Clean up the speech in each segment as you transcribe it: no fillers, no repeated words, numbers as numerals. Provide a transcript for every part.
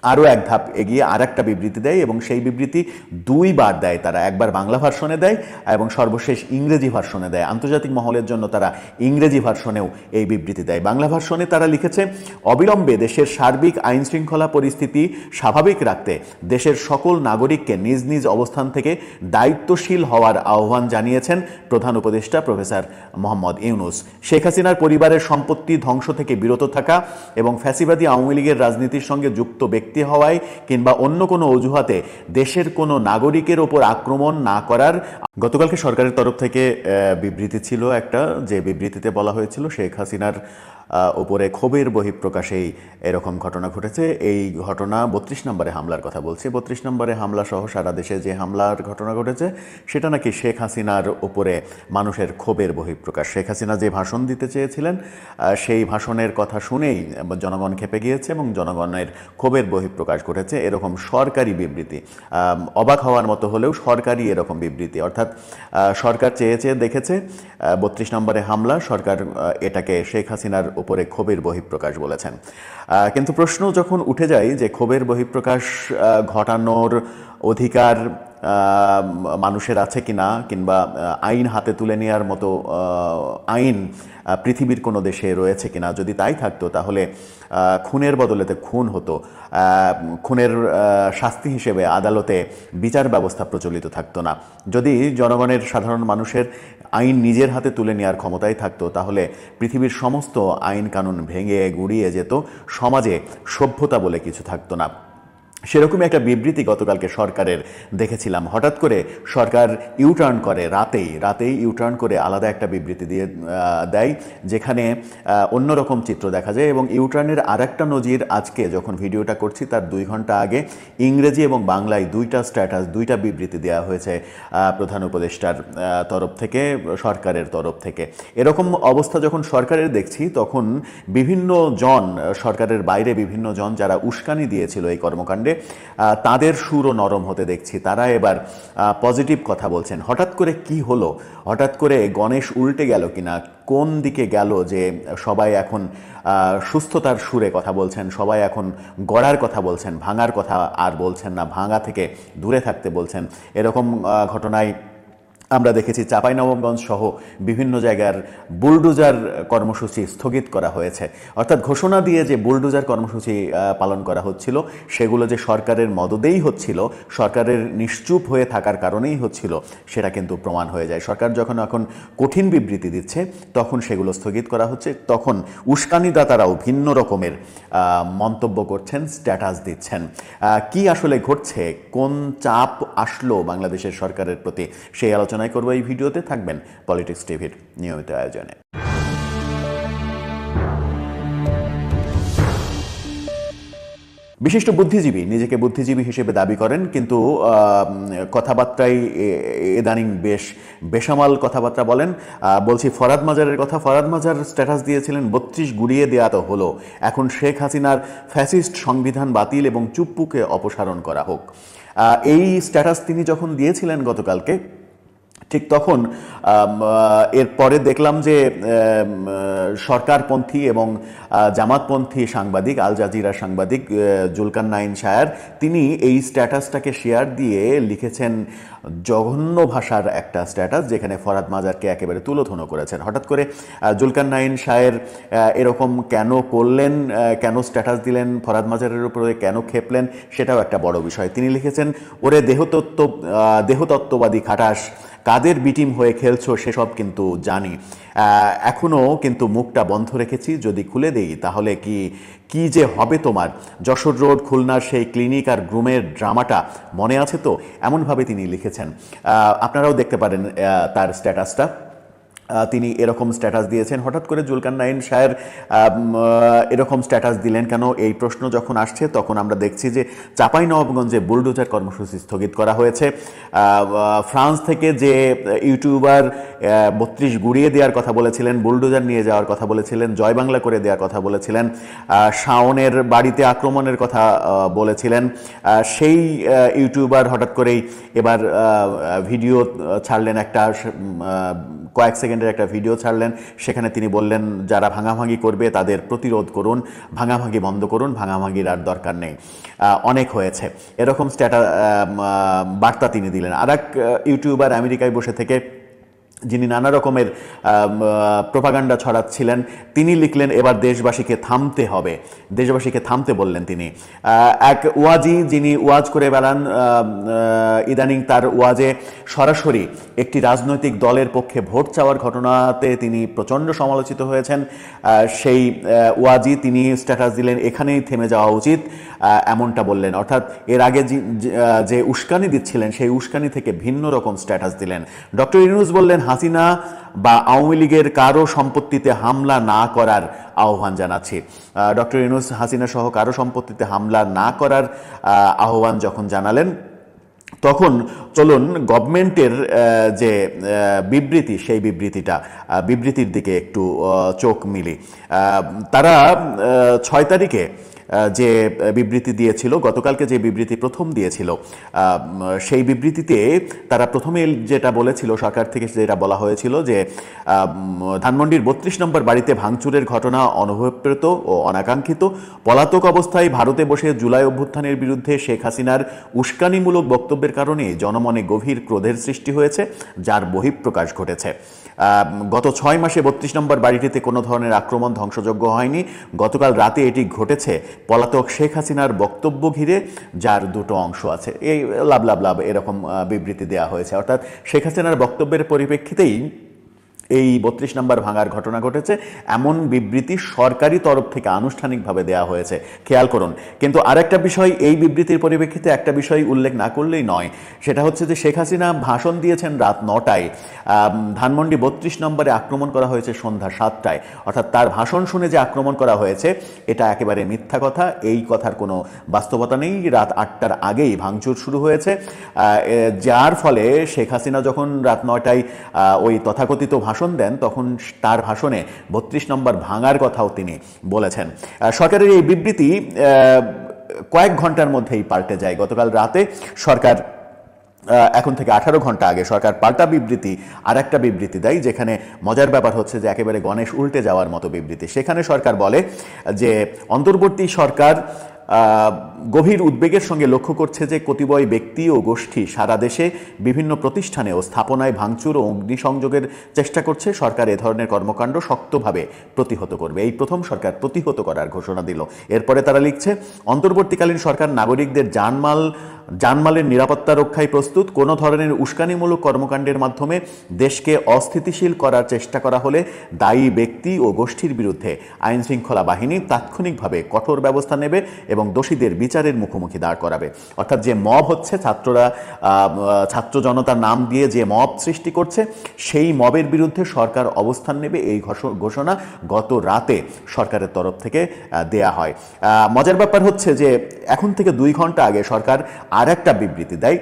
আরও এক ধাপ এগিয়ে আর একটা বিবৃতি দেয় এবং সেই বিবৃতি দুইবার দেয় তারা, একবার বাংলা ভার্সনে দেয় এবং সর্বশেষ ইংরেজি ভার্সনে দেয়। আন্তর্জাতিক মহলের জন্য তারা ইংরেজি ভার্সনেও এই বিবৃতি দেয়। বাংলা ভার্সনে তারা লিখেছে, অবিলম্বে দেশের সার্বিক আইন শৃঙ্খলা পরিস্থিতি স্বাভাবিক রাখতে দেশের সকল নাগরিককে নিজ নিজ অবস্থান থেকে দায়িত্বশীল হওয়ার আহ্বান জানিয়েছেন প্রধান উপদেষ্টা প্রফেসর মোহাম্মদ ইউনূস। শেখ হাসিনার পরিবারের সম্পত্তি ধ্বংস থেকে বিরত থাকা এবং ফ্যাসিবাদী আওয়ামী লীগের রাজনীতির সঙ্গে যুক্ত ব্যক্তি হওয়ায় কিংবা অন্য কোনো অজুহাতে দেশের কোনো নাগরিকের ওপর আক্রমণ না করার। গতকালকে সরকারের তরফ থেকে বিবৃতি ছিল একটা, যে বিবৃতিতে বলা হয়েছিল শেখ হাসিনার উপরে ক্ষোভের বহিঃপ্রকাশেই এরকম ঘটনা ঘটেছে। এই ঘটনা 32 নম্বরে হামলার কথা বলছে। 32 নম্বরে হামলা সহ সারা দেশে যে হামলার ঘটনা ঘটেছে সেটা নাকি শেখ হাসিনার উপরে মানুষের ক্ষোভের বহিঃপ্রকাশ। শেখ হাসিনা যে ভাষণ দিতে চেয়েছিলেন সেই ভাষণের কথা শুনেই জনগণ ক্ষেপে গিয়েছে এবং জনগণের ক্ষোভের বহিঃপ্রকাশ ঘটেছে, এরকম সরকারি বিবৃতি। অবাক হওয়ার মতো হলেও সরকারি এরকম বিবৃতি, অর্থাৎ সরকার চেয়ে দেখেছে 32 নম্বরে হামলা, সরকার এটাকে শেখ হাসিনার উপরে ক্ষোভের বহিঃপ্রকাশ বলেছেন। কিন্তু প্রশ্ন যখন উঠে যায় যে ক্ষোভের বহিঃপ্রকাশ ঘটানোর অধিকার মানুষের আছে কিনা, কিংবা আইন হাতে তুলে নেওয়ার মতো আইন পৃথিবীর কোনো দেশে রয়েছে কিনা, যদি তাই থাকতো তাহলে খুনের বদলেতে খুন হতো, খুনের শাস্তি হিসেবে আদালতে বিচার ব্যবস্থা প্রচলিত থাকতো না। যদি জনগণের সাধারণ মানুষের আইন নিজের হাতে তুলে নেওয়ার ক্ষমতাই থাকতো তাহলে পৃথিবীর সমস্ত আইন কানুন ভেঙে গুড়িয়ে যেত, সমাজে সভ্যতা বলে কিছু থাকতো না। সেরকমই একটা বিবৃতি গতকালকে সরকারের দেখেছিলাম। হঠাৎ করে সরকার ইউটার্ন করে, রাতেই ইউটার্ন করে আলাদা একটা বিবৃতি দিয়ে দেয়, যেখানে অন্যরকম চিত্র দেখা যায়। এবং ইউটার্নের আরেকটা নজির আজকে যখন ভিডিওটা করছি তার 2 ঘন্টা আগে ইংরেজি এবং বাংলায় দুইটা স্ট্যাটাস, দুইটা বিবৃতি দেওয়া হয়েছে প্রধান উপদেষ্টার তরফ থেকে, সরকারের তরফ থেকে। এরকম অবস্থা যখন সরকারের দেখছি তখন বিভিন্ন জন, সরকারের বাইরে বিভিন্ন জন যারা উস্কানি দিয়েছিল এই কর্মকাণ্ডে, তাদের সুরও নরম হতে দেখছি। তারা এবার পজিটিভ কথা বলছেন। হঠাৎ করে কি হলো, হঠাৎ করে গণেশ উল্টে গেল কিনা, কোন দিকে গেল যে সবাই এখন সুস্থতার সুরে কথা বলছেন, সবাই এখন গড়ার কথা বলছেন, ভাঙার কথা আর বলছেন না, ভাঙা থেকে দূরে থাকতে বলছেন। এরকম ঘটনায় আমরা দেখেছি চাঁপাইনবাবগঞ্জ সহ বিভিন্ন জায়গার বুলডোজার কর্মসূচি স্থগিত করা হয়েছে। অর্থাৎ ঘোষণা দিয়ে যে বুলডোজার কর্মসূচি পালন করা হচ্ছিল সেগুলো যে সরকারের মদদেই হচ্ছিল, সরকারের নিশ্চুপ হয়ে থাকার কারণেই হচ্ছিল, সেটা কিন্তু প্রমাণ হয়ে যায়। সরকার যখন এখন কঠিন বিবৃতি দিচ্ছে তখন সেগুলো স্থগিত করা হচ্ছে, তখন উস্কানিদাতারাও ভিন্ন রকমের মন্তব্য করছেন, স্ট্যাটাস দিচ্ছেন। কি আসলে ঘটছে, কোন চাপ আসলো বাংলাদেশের সরকারের প্রতি, সেই আলোচনায় করবো এই ভিডিওতে। থাকবেন পলিটিক্স টিভির নিয়মিত আয়োজনে। বিশিষ্ট বুদ্ধিজীবী, নিজেকে বুদ্ধিজীবী হিসেবে দাবি করেন, কিন্তু কথাবার্তায় ইদানিং বেশ বেসামাল কথাবার্তা বলেন। বলছি ফরহাদ মাজারের কথা। ফরহাদ মাজার স্ট্যাটাস দিয়েছিলেন 32 গুড়িয়ে দেওয়া তো হলো, এখন শেখ হাসিনার ফ্যাসিস্ট সংবিধান বাতিল এবং চুপ্পুকে অপসারণ করা হোক। এই স্ট্যাটাস তিনি যখন দিয়েছিলেন গতকালকে, ঠিক তখন এরপরে দেখলাম যে সরকারপন্থী এবং জামাতপন্থী সাংবাদিক, আল জাজিরার সাংবাদিক জুলকারনাইন শায়ার, তিনি এই স্ট্যাটাসটাকে শেয়ার দিয়ে লিখেছেন জঘন্য ভাষার একটা স্ট্যাটাস, যেখানে ফরহাদ মাজারকে একেবারে তুলোধনো করেছেন। হঠাৎ করে জুলকারনাইন শায়ের এরকম কেন করলেন, কেন স্ট্যাটাস দিলেন, ফরহাদ মাজারের উপরে কেন খেপলেন, সেটাও একটা বড় বিষয়। তিনি লিখেছেন, ওরে দেহতত্ত্ববাদী খাটাস, কাদের বিটিম হয়ে খেলছো সেসব কিন্তু জানি, এখনও কিন্তু মুখটা বন্ধ রেখেছি, যদি খুলে দেই তাহলে কি যে হবে তোমার। যশোর রোড খুলনার সেই ক্লিনিক আর গ্রুমের ড্রামাটা মনে আছে তো, এমনভাবে তিনি লিখেছেন। আপনারাও দেখতে পারেন তার স্ট্যাটাসটা। তিনি এরকম স্ট্যাটাস দিয়েছেন। হঠাৎ করে জুলকারনাইন শায়ের এরকম স্ট্যাটাস দিলেন কেন, এই প্রশ্ন যখন আসছে তখন আমরা দেখছি যে চাঁপাইনবাবগঞ্জে বুলডোজার কর্মসূচি স্থগিত করা হয়েছে। ফ্রান্স থেকে যে ইউটিউবার 32 গুড়িয়ে দেওয়ার কথা বলেছিলেন, বুলডোজার নিয়ে যাওয়ার কথা বলেছিলেন, জয় বাংলা করে দেওয়ার কথা বলেছিলেন, শাওনের বাড়িতে আক্রমণের কথা বলেছিলেন, সেই ইউটিউবার হঠাৎ করেই এবার ভিডিও ছাড়লেন, একটা কয়েক সেকেন্ড সেকেন্ডের একটা ভিডিও ছাড়লেন, সেখানে তিনি বললেন যারা ভাঙাভাঙি করবে তাদের প্রতিরোধ করুন, ভাঙাভাঙি বন্ধ করুন, ভাঙাভাঙির আর দরকার নেই, অনেক হয়েছে, এরকম বার্তা তিনি দিলেন। আর এক ইউটিউবার আমেরিকায় বসে থেকে যিনি নানা রকমের প্রোপাগান্ডা ছড়াচ্ছিলেন, তিনি লিখলেন এবার দেশবাসীকে থামতে হবে, দেশবাসীকে থামতে বললেন তিনি। এক ওয়াজি যিনি ওয়াজ করে বেড়ান, ইদানিং তার ওয়াজে সরাসরি একটি রাজনৈতিক দলের পক্ষে ভোট চাওয়ার ঘটনাতে তিনি প্রচণ্ড সমালোচিত হয়েছেন। সেই ওয়াজি তিনি স্ট্যাটাস দিলেন এখানেই থেমে যাওয়া উচিত, এমনটা বললেন। অর্থাৎ এর আগে যে উস্কানি দিচ্ছিলেন সেই উস্কানি থেকে ভিন্ন রকম স্ট্যাটাস দিলেন। ডক্টর ইউনূস বললেন হাসিনা বা আওয়ামী লীগের কারো সম্পত্তিতে হামলা না করার আহ্বান জানাচ্ছি। ডক্টর ইউনূস হাসিনা সহ কারো সম্পত্তিতে হামলা না করার আহ্বান যখন জানালেন, তখন চলুন গভর্নমেন্টের যে বিবৃতি, সেই বিবৃতির দিকে একটু চোখ মিলি। তারা 6 তারিখে যে বিবৃতি দিয়েছিল, গতকালকে যে বিবৃতি প্রথম দিয়েছিল, সেই বিবৃতিতে তারা প্রথমে যেটা বলেছিল, সরকার থেকে যেটা বলা হয়েছিল যে ধানমন্ডির 32 নম্বর বাড়িতে ভাঙচুরের ঘটনা অনভিপ্রেত ও অনাকাঙ্ক্ষিত। পলাতক অবস্থায় ভারতে বসে জুলাই অভ্যুত্থানের বিরুদ্ধে শেখ হাসিনার উস্কানিমূলক বক্তব্যের কারণে জনমনে গভীর ক্রোধের সৃষ্টি হয়েছে, যার বহিঃপ্রকাশ ঘটেছে। গত 6 মাসে 32 নম্বর বাড়িটিতে কোনো ধরনের আক্রমণ ধ্বংসযজ্ঞ হয়নি। গতকাল রাতে এটি ঘটেছে পলাতক শেখ হাসিনার বক্তব্য ঘিরে, যার দুটো অংশ আছে। এই লাভ এরকম বিবৃতি দেওয়া হয়েছে। অর্থাৎ শেখ হাসিনার বক্তব্যের পরিপ্রেক্ষিতেই এই 32 নম্বর ভাঙার ঘটনা ঘটেছে, এমন বিবৃতি সরকারি তরফ থেকে আনুষ্ঠানিকভাবে দেওয়া হয়েছে, খেয়াল করুন। কিন্তু আরেকটা বিষয়, এই বিবৃতির পরিপ্রেক্ষিতে একটা বিষয় উল্লেখ না করলেই নয়, সেটা হচ্ছে যে শেখ হাসিনা ভাষণ দিয়েছেন রাত 9টায়, ধানমন্ডি 32 নম্বরে আক্রমণ করা হয়েছে সন্ধ্যা 7টায়। অর্থাৎ তার ভাষণ শুনে যে আক্রমণ করা হয়েছে এটা একেবারে মিথ্যা কথা, এই কথার কোনো বাস্তবতা নেই। রাত 8টার আগেই ভাঙচুর শুরু হয়েছে, যার ফলে শেখ হাসিনা যখন রাত 9টায় ওই তথাকথিত ভাষণ দেন, তখন তার ভাষণে 32 নম্বর ভাঙার কথাও তিনি বলেছেন। সরকারের এই বিবৃতি কয়েক ঘন্টার মধ্যেই পাল্টে যায়। গতকাল রাতে সরকার, এখন থেকে 18 ঘন্টা আগে সরকার পাল্টা বিবৃতি, আর একটা বিবৃতি দেয়, যেখানে মজার ব্যাপার হচ্ছে যে একেবারে গণেশ উল্টে যাওয়ার মতো বিবৃতি। সেখানে সরকার বলে যে অন্তর্বর্তী সরকার গভীর উদ্বেগের সঙ্গে লক্ষ্য করছে যে কতিপয় ব্যক্তি ও গোষ্ঠী সারা দেশে বিভিন্ন প্রতিষ্ঠানে ও স্থাপনায় ভাঙচুর ও অগ্নিসংযোগের চেষ্টা করছে। সরকার এ ধরনের কর্মকাণ্ড শক্তভাবে প্রতিহত করবে। এই প্রথম সরকার প্রতিহত করার ঘোষণা দিল। এরপরে তারা লিখছে, অন্তর্বর্তীকালীন সরকার নাগরিকদের জানমালের নিরাপত্তা রক্ষায় প্রস্তুত। কোনো ধরনের উস্কানিমূলক কর্মকাণ্ডের মাধ্যমে দেশকে অস্থিতিশীল করার চেষ্টা করা হলে দায়ী ব্যক্তি ও গোষ্ঠীর বিরুদ্ধে আইনশৃঙ্খলা বাহিনী তাৎক্ষণিকভাবে কঠোর ব্যবস্থা নেবে এবং দোষীদের বিচারের মুখোমুখি দাঁড় করাবে। অর্থাৎ যে মব হচ্ছে, ছাত্র জনতার নাম দিয়ে যে মব সৃষ্টি করছে, সেই মবের বিরুদ্ধে সরকার অবস্থান নেবে, এই ঘোষণা গত রাতে সরকারের তরফ থেকে দেয়া হয়। মজার ব্যাপার হচ্ছে যে এখন থেকে 2 ঘন্টা আগে সরকার আর একটা বিবৃতি দেয়,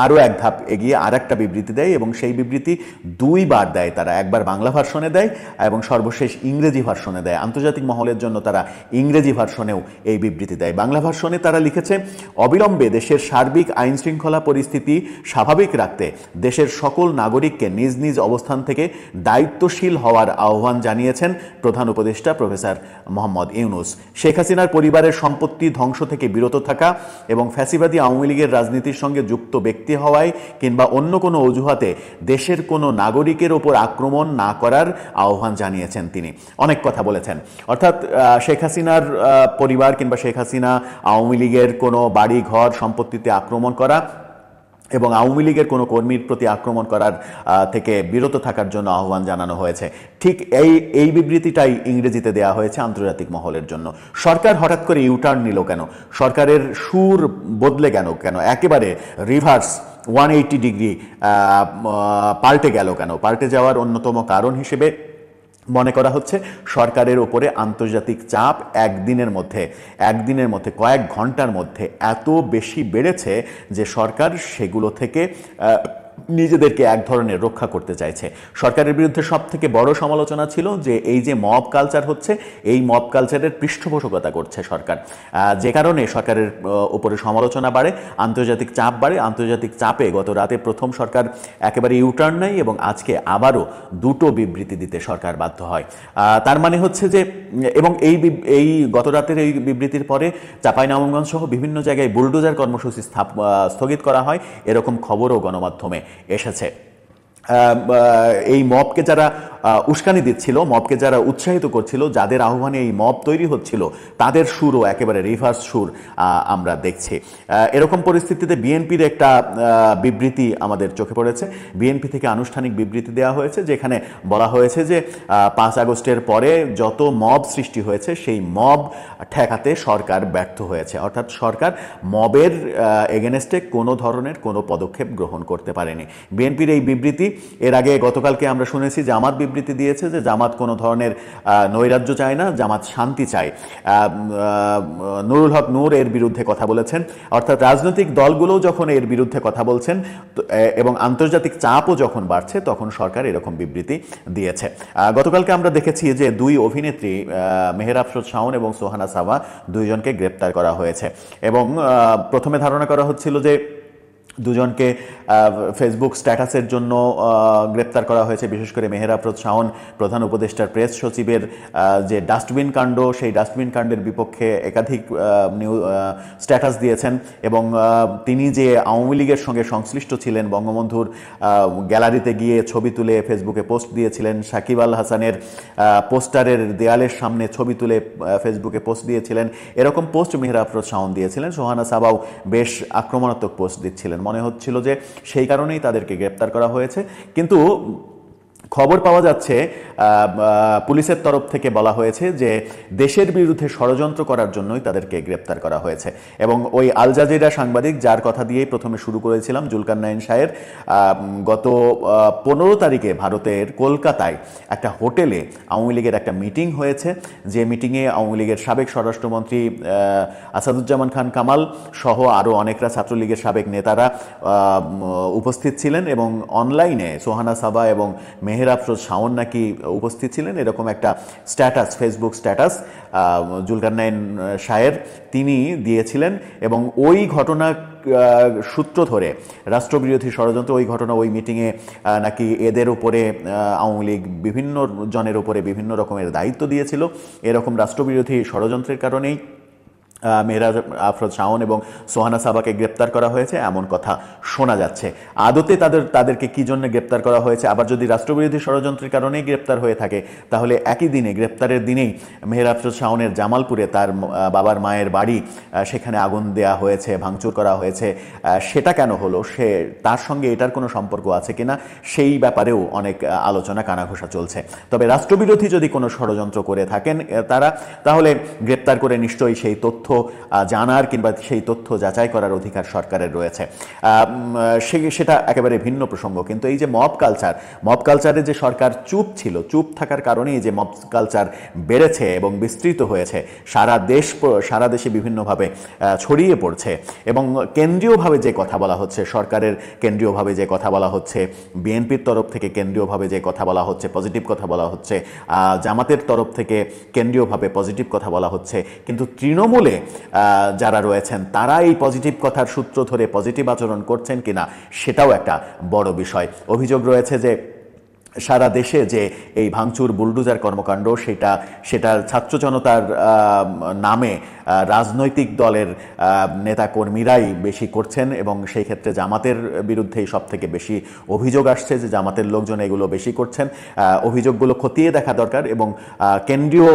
আরও এক ধাপ এগিয়ে আর একটা বিবৃতি দেয়, এবং সেই বিবৃতি 2 বার দেয়। তারা একবার বাংলা ভার্সনে দেয় এবং সর্বশেষ ইংরেজি ভার্সনে দেয়। আন্তর্জাতিক মহলের জন্য তারা ইংরেজি ভার্সনেও এই বিবৃতি দেয়। বাংলা ভার্সনে তারা লিখেছে, অবিলম্বে দেশের সার্বিক আইন শৃঙ্খলা পরিস্থিতি স্বাভাবিক রাখতে দেশের সকল নাগরিককে নিজ নিজ অবস্থান থেকে দায়িত্বশীল হওয়ার আহ্বান জানিয়েছেন প্রধান উপদেষ্টা প্রফেসর মোহাম্মদ ইউনূস। শেখ হাসিনার পরিবারের সম্পত্তি ধ্বংস থেকে বিরত থাকা এবং ফ্যাসিবাদী আওয়ামী লীগের রাজনীতির সঙ্গে যুক্ত ব্যক্তি হওয়ায় কিংবা অন্য কোনো অজুহাতে দেশের কোনো নাগরিকের ওপর আক্রমণ না করার আহ্বান জানিয়েছেন তিনি। অনেক কথা বলেছেন। অর্থাৎ শেখ হাসিনার পরিবার কিংবা শেখ হাসিনা আওয়ামী লীগের কোনো বাড়ি ঘর সম্পত্তিতে আক্রমণ করা এবং আওয়ামী লীগের কোনো কর্মীর প্রতি আক্রমণ করার থেকে বিরত থাকার জন্য আহ্বান জানানো হয়েছে। ঠিক এই বিবৃতিটাই ইংরেজিতে দেওয়া হয়েছে আন্তর্জাতিক মহলের জন্য। সরকার হঠাৎ করে ইউটার্ন নিল কেন? সরকারের সুর বদলে কেন? একেবারে রিভার্স 180 ডিগ্রি পাল্টে গেল কেন? পাল্টে যাওয়ার অন্যতম কারণ হিসেবে মনে করা হচ্ছে সরকারের ওপরে আন্তর্জাতিক চাপ একদিনের মধ্যে কয়েক ঘন্টার মধ্যে এত বেশি বেড়েছে যে সরকার সেগুলো থেকে নিজেদেরকে এক ধরনের রক্ষা করতে চাইছে। সরকারের বিরুদ্ধে সব থেকে বড় সমালোচনা ছিল যে এই যে মব কালচার হচ্ছে, এই মব কালচারের পৃষ্ঠপোষকতা করছে সরকার, যে কারণে সরকারের উপরে সমালোচনা বাড়ে, আন্তর্জাতিক চাপ বাড়ে। আন্তর্জাতিক চাপে গত রাতে প্রথম সরকার একেবারে ইউটার্ন নেয় এবং আজকে আবারও দুটো বিবৃতি দিতে সরকার বাধ্য হয়। তার মানে হচ্ছে যে, এবং এই গত রাতের এই বিবৃতির পরে চাঁপাইনবাবগঞ্জ সহ বিভিন্ন জায়গায় বুলডোজার কর্মসূচি স্থগিত করা হয়, এরকম খবরও গণমাধ্যমে এসেছে। এই মবকে যারা উস্কানি দিচ্ছিল, মবকে যারা উৎসাহিত করছিল, যাদের আহ্বানে এই মব তৈরি হচ্ছিল, তাদের সুরও একেবারে রিভার্স সুর আমরা দেখছি। এরকম পরিস্থিতিতে বিএনপির একটা বিবৃতি আমাদের চোখে পড়েছে। বিএনপি থেকে আনুষ্ঠানিক বিবৃতি দেওয়া হয়েছে, যেখানে বলা হয়েছে যে 5 আগস্টের পরে যত মব সৃষ্টি হয়েছে সেই মব ঠেকাতে সরকার ব্যর্থ হয়েছে। অর্থাৎ সরকার মবের এগেনস্টে কোনো ধরনের কোনো পদক্ষেপ গ্রহণ করতে পারেনি। বিএনপির এই বিবৃতি, এর আগে গতকালকে আমরা শুনেছি জামাত বিবৃতি দিয়েছে যে জামাত কোনো ধরনের নৈরাজ্য চায় না, জামাত শান্তি চায়। নুরুল হক নূর এর বিরুদ্ধে কথা বলেছেন। অর্থাৎ রাজনৈতিক দলগুলোও যখন এর বিরুদ্ধে কথা বলছেন এবং আন্তর্জাতিক চাপও যখন বাড়ছে, তখন সরকার এরকম বিবৃতি দিয়েছে। গতকালকে আমরা দেখেছি যে দুই অভিনেত্রী মেহের আফরোজ শাওন এবং সোহানা সাবা দুইজনকে গ্রেপ্তার করা হয়েছে এবং প্রথমে ধারণা করা হচ্ছিল যে দুজনকে ফেসবুক স্ট্যাটাসের জন্য গ্রেপ্তার করা হয়েছে। বিশেষ করে মেহের আফরোজ শাওন প্রধান উপদেষ্টার প্রেস সচিবের যে ডাস্টবিন কাণ্ড, সেই ডাস্টবিন কাণ্ডের বিপক্ষে একাধিক স্ট্যাটাস দিয়েছেন এবং তিনি যে আওয়ামী লীগের সঙ্গে সংশ্লিষ্ট ছিলেন, বঙ্গবন্ধুর গ্যালারিতে গিয়ে ছবি তুলে ফেসবুকে পোস্ট দিয়েছিলেন, সাকিব আল হাসানের পোস্টারের দেয়ালের সামনে ছবি তুলে ফেসবুকে পোস্ট দিয়েছিলেন, এরকম পোস্ট মেহের আফরোজ শাওন দিয়েছিলেন। সোহানা সাবাও বেশ আক্রমণাত্মক পোস্ট দিচ্ছিলেন। মনে হচ্ছিল যে সেই কারণেই তাদেরকে গ্রেপ্তার করা হয়েছে। কিন্তু খবর পাওয়া যাচ্ছে পুলিশের তরফ থেকে বলা হয়েছে যে দেশের বিরুদ্ধে ষড়যন্ত্র করার জন্যই তাদেরকে গ্রেপ্তার করা হয়েছে। এবং ওই আল জাজিরা সাংবাদিক, যার কথা দিয়েই প্রথমে শুরু করেছিলাম, জুলকারনাইন শাহের, গত 15 তারিখে ভারতের কলকাতায় একটা হোটেলে আওয়ামী লীগের একটা মিটিং হয়েছে, যে মিটিংয়ে আওয়ামী লীগের সাবেক স্বরাষ্ট্রমন্ত্রী আসাদুজ্জামান খান কামাল সহ আরও অনেকরা ছাত্রলীগের সাবেক নেতারা উপস্থিত ছিলেন এবং অনলাইনে সোহানা সাবা এবং মেহের আফরোজ শাওন নাকি উপস্থিত ছিলেন, এরকম একটা স্ট্যাটাস, ফেসবুক স্ট্যাটাস জুলকারনাইন শাহের তিনি দিয়েছিলেন। এবং ওই ঘটনা সূত্র ধরে রাষ্ট্রবিরোধী ষড়যন্ত্র, ওই ঘটনা, ওই মিটিংয়ে নাকি এদের উপরে আওয়ামী লীগ বিভিন্ন জনের উপরে বিভিন্ন রকমের দায়িত্ব দিয়েছিল। এরকম রাষ্ট্রবিরোধী ষড়যন্ত্রের কারণেই মেহের আফরোজ শাওন এবং সোহানা সাবাকে গ্রেপ্তার করা হয়েছে, এমন কথা শোনা যাচ্ছে। আদতে তাদেরকে কি জন্য গ্রেপ্তার করা হয়েছে? আবার যদি রাষ্ট্রবিরোধী ষড়যন্ত্রের কারণেই গ্রেপ্তার হয়ে থাকে, তাহলে একই দিনে, গ্রেপ্তারের দিনেই মেহের আফরোজ শাওনের জামালপুরে তার বাবার মায়ের বাড়ি, সেখানে আগুন দেওয়া হয়েছে, ভাঙচুর করা হয়েছে, সেটা কেন হলো? তার সঙ্গে এটার কোনো সম্পর্ক আছে কিনা, সেই ব্যাপারেও অনেক আলোচনা কানাঘোষা চলছে। তবে রাষ্ট্রবিরোধী যদি কোনো ষড়যন্ত্র করে থাকেন তারা, তাহলে গ্রেপ্তার করে নিশ্চয়ই সেই তথ্য জানার কিংবা সেই তথ্য যাচাই করার অধিকার সরকারের রয়েছে। সেটা একেবারে ভিন্ন প্রসঙ্গ। কিন্তু এই যে মব কালচারে যে সরকার চুপ ছিল, চুপ থাকার কারণেই যে মব কালচার বেড়েছে এবং বিস্তৃত হয়েছে, সারা দেশে বিভিন্নভাবে ছড়িয়ে পড়ছে এবং কেন্দ্রীয়ভাবে যে কথা বলা হচ্ছে, সরকারের কেন্দ্রীয়ভাবে যে কথা বলা হচ্ছে, বিএনপির তরফ থেকে কেন্দ্রীয়ভাবে যে কথা বলা হচ্ছে, পজিটিভ কথা বলা হচ্ছে, জামাতের তরফ থেকে কেন্দ্রীয়ভাবে পজিটিভ কথা বলা হচ্ছে, কিন্তু তৃণমূলে যারা রয়েছেন তারা এই পজিটিভ কথার সূত্র ধরে পজিটিভ আচরণ করছেন কিনা, সেটাও একটা বড় বিষয়। অভিযোগ রয়েছে যে সারা দেশে যে এই ভাঙচুর, বুলডোজার কর্মকাণ্ড, সেটা ছাত্র জনতার নামে রাজনৈতিক দলের নেতাকর্মীরাই বেশি করছেন এবং সেই ক্ষেত্রে জামাতের বিরুদ্ধেই সব থেকে বেশি অভিযোগ আসছে যে জামাতের লোকজন এগুলো বেশি করছেন। অভিযোগগুলো খতিয়ে দেখা দরকার এবং কেন্দ্রীয়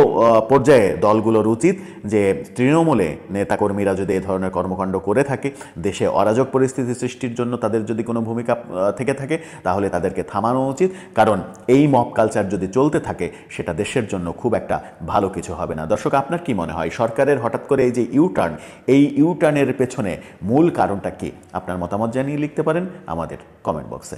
পর্যায়ে দলগুলোর উচিত যে তৃণমূলে নেতাকর্মীরা যদি এ ধরনের কর্মকাণ্ড করে থাকে, দেশে অরাজক পরিস্থিতি সৃষ্টির জন্য তাদের যদি কোনো ভূমিকা থেকে থাকে, তাহলে তাদেরকে থামানো উচিত। কারণ এই মব কালচার যদি চলতে থাকে, সেটা দেশের জন্য খুব একটা ভালো কিছু হবে না। দর্শক, আপনার কি মনে হয় সরকারের হঠাৎ করে এই যে ইউটার্নের পেছনে মূল কারণটা কি? আপনার মতামত জানিয়ে লিখতে পারেন আমাদের কমেন্ট বক্সে।